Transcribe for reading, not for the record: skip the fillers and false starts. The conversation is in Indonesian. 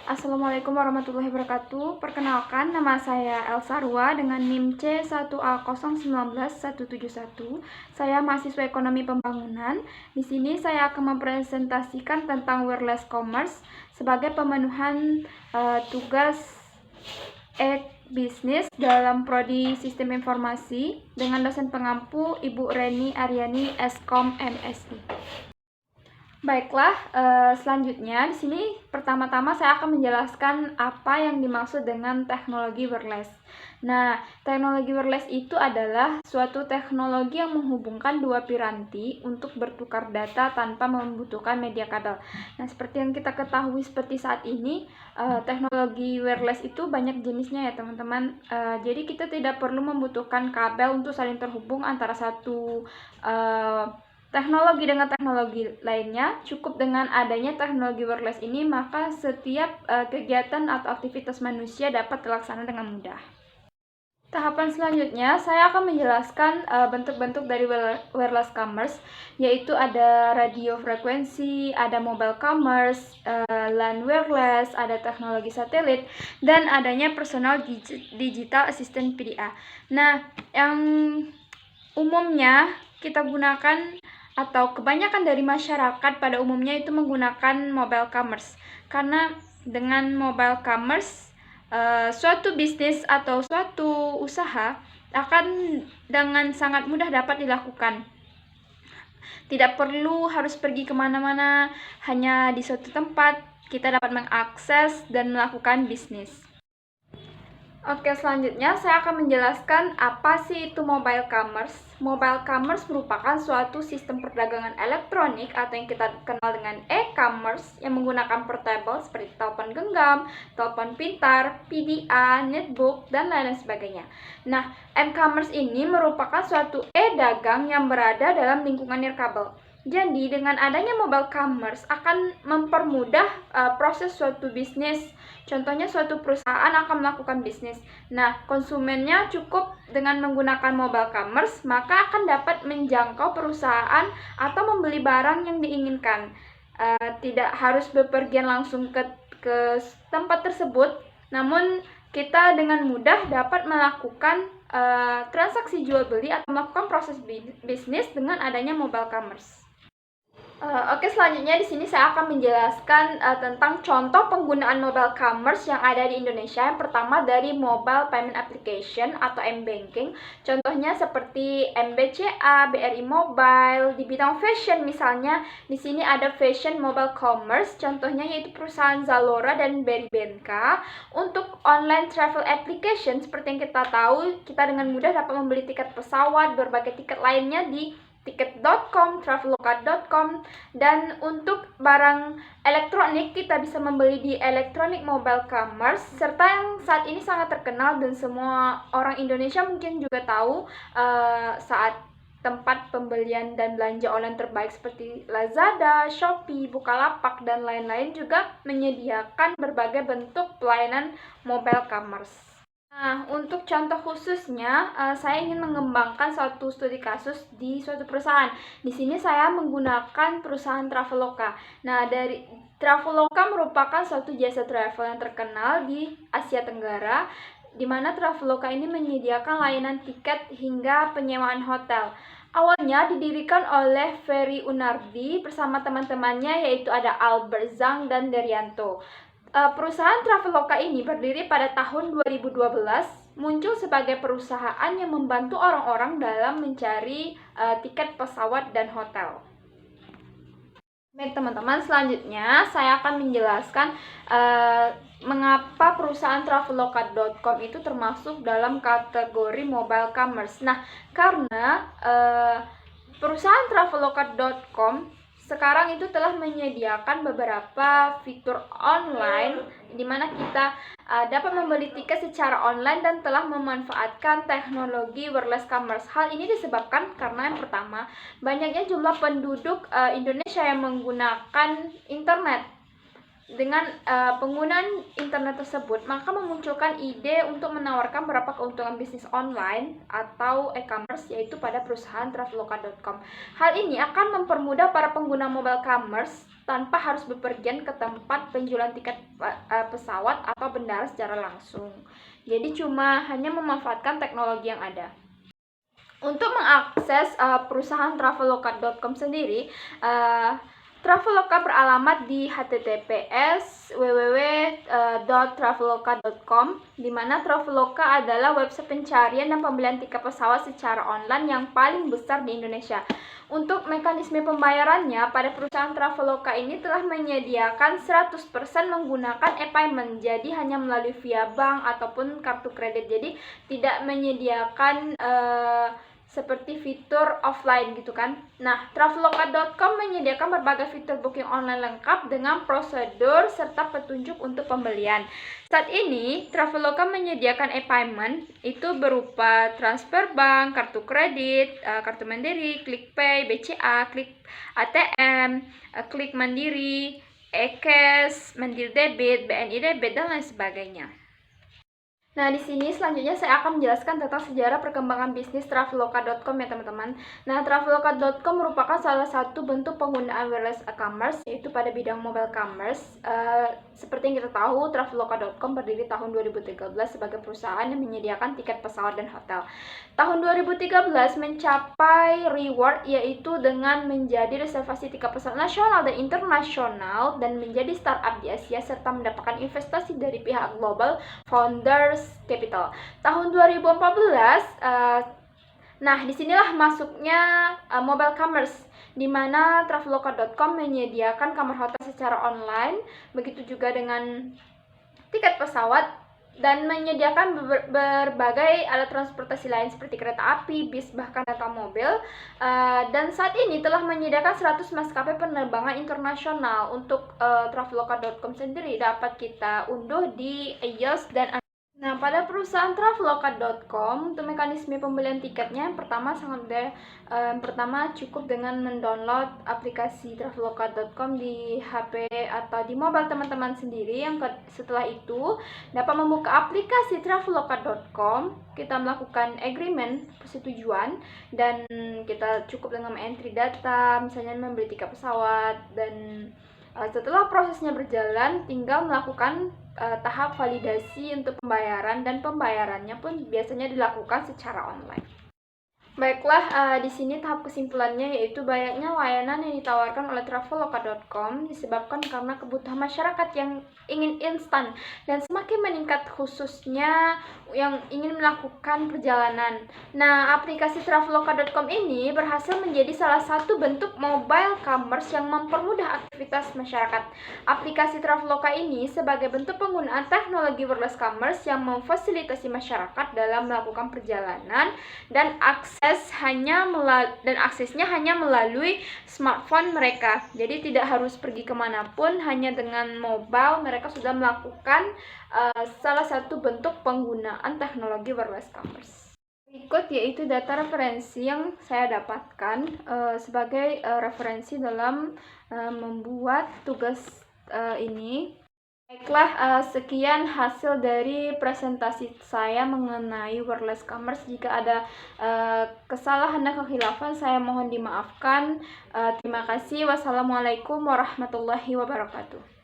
Assalamualaikum warahmatullahi wabarakatuh. Perkenalkan, nama saya Elsa Rua dengan NIM C1A019171. Saya mahasiswa Ekonomi Pembangunan. Di sini saya akan mempresentasikan tentang wireless commerce sebagai pemenuhan tugas e-bisnis dalam prodi Sistem Informasi dengan dosen pengampu Ibu Reni Aryani Eskom MSI. Baiklah, selanjutnya di sini pertama-tama saya akan menjelaskan apa yang dimaksud dengan teknologi wireless. Nah, teknologi wireless itu adalah suatu teknologi yang menghubungkan dua piranti untuk bertukar data tanpa membutuhkan media kabel. Nah, seperti yang kita ketahui seperti saat ini, teknologi wireless itu banyak jenisnya ya teman-teman. Jadi kita tidak perlu membutuhkan kabel untuk saling terhubung antara satu teknologi dengan teknologi lainnya. Cukup dengan adanya teknologi wireless ini, maka setiap kegiatan atau aktivitas manusia dapat terlaksana dengan mudah. Tahapan selanjutnya, saya akan menjelaskan bentuk-bentuk dari wireless commerce, yaitu ada radio frekuensi, ada mobile commerce, LAN wireless, ada teknologi satelit, dan adanya personal digital assistant PDA. Nah, yang umumnya kita gunakan atau kebanyakan dari masyarakat pada umumnya itu menggunakan mobile commerce, karena dengan mobile commerce suatu bisnis atau suatu usaha akan dengan sangat mudah dapat dilakukan. Tidak perlu harus pergi kemana-mana, hanya di suatu tempat kita dapat mengakses dan melakukan bisnis. Oke, selanjutnya saya akan menjelaskan apa sih itu mobile commerce. Mobile commerce merupakan suatu sistem perdagangan elektronik atau yang kita kenal dengan e-commerce yang menggunakan portable seperti telepon genggam, telepon pintar, PDA, netbook, dan lain-lain sebagainya. Nah, m-commerce ini merupakan suatu e-dagang yang berada dalam lingkungan nirkabel. Jadi, dengan adanya mobile commerce akan mempermudah proses suatu bisnis. Contohnya, suatu perusahaan akan melakukan bisnis. Nah, konsumennya cukup dengan menggunakan mobile commerce, maka akan dapat menjangkau perusahaan atau membeli barang yang diinginkan. Tidak harus bepergian langsung ke tempat tersebut, namun kita dengan mudah dapat melakukan transaksi jual beli atau melakukan proses bisnis dengan adanya mobile commerce. Oke, selanjutnya di sini saya akan menjelaskan tentang contoh penggunaan mobile commerce yang ada di Indonesia. Yang pertama dari mobile payment application atau m-banking. Contohnya seperti MBCA, BRI Mobile. Di bidang fashion misalnya, di sini ada fashion mobile commerce. Contohnya yaitu perusahaan Zalora dan Berrybenka. Untuk online travel application, seperti yang kita tahu, kita dengan mudah dapat membeli tiket pesawat, berbagai tiket lainnya di tiket.com, traveloka.com, dan untuk barang elektronik kita bisa membeli di Electronic Mobile Commerce, serta yang saat ini sangat terkenal dan semua orang Indonesia mungkin juga tahu saat tempat pembelian dan belanja online terbaik seperti Lazada, Shopee, Bukalapak, dan lain-lain juga menyediakan berbagai bentuk pelayanan mobile commerce. Nah, untuk contoh khususnya, saya ingin mengembangkan suatu studi kasus di suatu perusahaan. Di sini saya menggunakan perusahaan Traveloka. Nah, dari Traveloka merupakan suatu jasa travel yang terkenal di Asia Tenggara, di mana Traveloka ini menyediakan layanan tiket hingga penyewaan hotel. Awalnya didirikan oleh Ferry Unardi bersama teman-temannya, yaitu ada Albert Zhang dan Derianto. Perusahaan Traveloka ini berdiri pada tahun 2012, muncul sebagai perusahaan yang membantu orang-orang dalam mencari tiket pesawat dan hotel. Baik teman-teman, selanjutnya saya akan menjelaskan mengapa perusahaan traveloka.com itu termasuk dalam kategori mobile commerce. Nah, karena perusahaan traveloka.com sekarang itu telah menyediakan beberapa fitur online di mana kita dapat membeli tiket secara online dan telah memanfaatkan teknologi wireless commerce. Hal ini disebabkan karena yang pertama, banyaknya jumlah penduduk Indonesia yang menggunakan internet. Dengan penggunaan internet tersebut, maka memunculkan ide untuk menawarkan beberapa keuntungan bisnis online atau e-commerce, yaitu pada perusahaan traveloka.com. Hal ini akan mempermudah para pengguna mobile commerce tanpa harus bepergian ke tempat penjualan tiket pesawat atau bandara secara langsung. Jadi cuma hanya memanfaatkan teknologi yang ada. Untuk mengakses perusahaan traveloka.com sendiri, Traveloka beralamat di https://www.traveloka.com, di mana Traveloka adalah website pencarian dan pembelian tiket pesawat secara online yang paling besar di Indonesia. Untuk mekanisme pembayarannya, pada perusahaan Traveloka ini telah menyediakan 100% menggunakan e-payment, jadi hanya melalui via bank ataupun kartu kredit. Jadi tidak menyediakan seperti fitur offline gitu kan. Nah, traveloka.com menyediakan berbagai fitur booking online lengkap dengan prosedur serta petunjuk untuk pembelian. Saat ini, Traveloka menyediakan e-payment itu berupa transfer bank, kartu kredit, kartu mandiri, klik pay, BCA, klik ATM, klik mandiri, e-cash, mandiri debit, BNI debit, dan lain sebagainya. Nah, di sini selanjutnya saya akan menjelaskan tentang sejarah perkembangan bisnis traveloka.com ya teman-teman. Nah, traveloka.com merupakan salah satu bentuk penggunaan wireless commerce, yaitu pada bidang mobile commerce. Seperti yang kita tahu, traveloka.com berdiri tahun 2013 sebagai perusahaan yang menyediakan tiket pesawat dan hotel. Tahun 2013 mencapai reward, yaitu dengan menjadi reservasi tiket pesawat nasional dan internasional dan menjadi startup di Asia serta mendapatkan investasi dari pihak Global Founders Capital. Tahun 2014, nah disinilah masuknya mobile commerce, di mana traveloka.com menyediakan kamar hotel secara online, begitu juga dengan tiket pesawat, dan menyediakan berbagai alat transportasi lain seperti kereta api, bis, bahkan rental mobil. Dan saat ini telah menyediakan 100 maskapai penerbangan internasional. Untuk traveloka.com sendiri dapat kita unduh di iOS dan Android. Nah, pada perusahaan traveloka.com, untuk mekanisme pembelian tiketnya, yang pertama cukup dengan mendownload aplikasi traveloka.com di HP atau di mobile teman-teman sendiri. Setelah itu, dapat membuka aplikasi traveloka.com, kita melakukan agreement, persetujuan, dan kita cukup dengan entry data, misalnya membeli tiket pesawat, dan setelah prosesnya berjalan, tinggal melakukan tahap validasi untuk pembayaran, dan pembayarannya pun biasanya dilakukan secara online. Baiklah, di sini tahap kesimpulannya yaitu banyaknya layanan yang ditawarkan oleh traveloka.com disebabkan karena kebutuhan masyarakat yang ingin instan dan semakin meningkat, khususnya yang ingin melakukan perjalanan. Nah, aplikasi traveloka.com ini berhasil menjadi salah satu bentuk mobile commerce yang mempermudah aktivitas masyarakat. Aplikasi Traveloka ini sebagai bentuk penggunaan teknologi wireless commerce yang memfasilitasi masyarakat dalam melakukan perjalanan dan aksesnya hanya melalui smartphone mereka. Jadi tidak harus pergi kemanapun, hanya dengan mobile mereka sudah melakukan salah satu bentuk penggunaan teknologi wireless commerce. Berikut yaitu data referensi yang saya dapatkan sebagai referensi dalam membuat tugas ini. Baiklah, sekian hasil dari presentasi saya mengenai wireless commerce. Jika ada kesalahan dan kekhilafan, saya mohon dimaafkan. Terima kasih. Wassalamualaikum warahmatullahi wabarakatuh.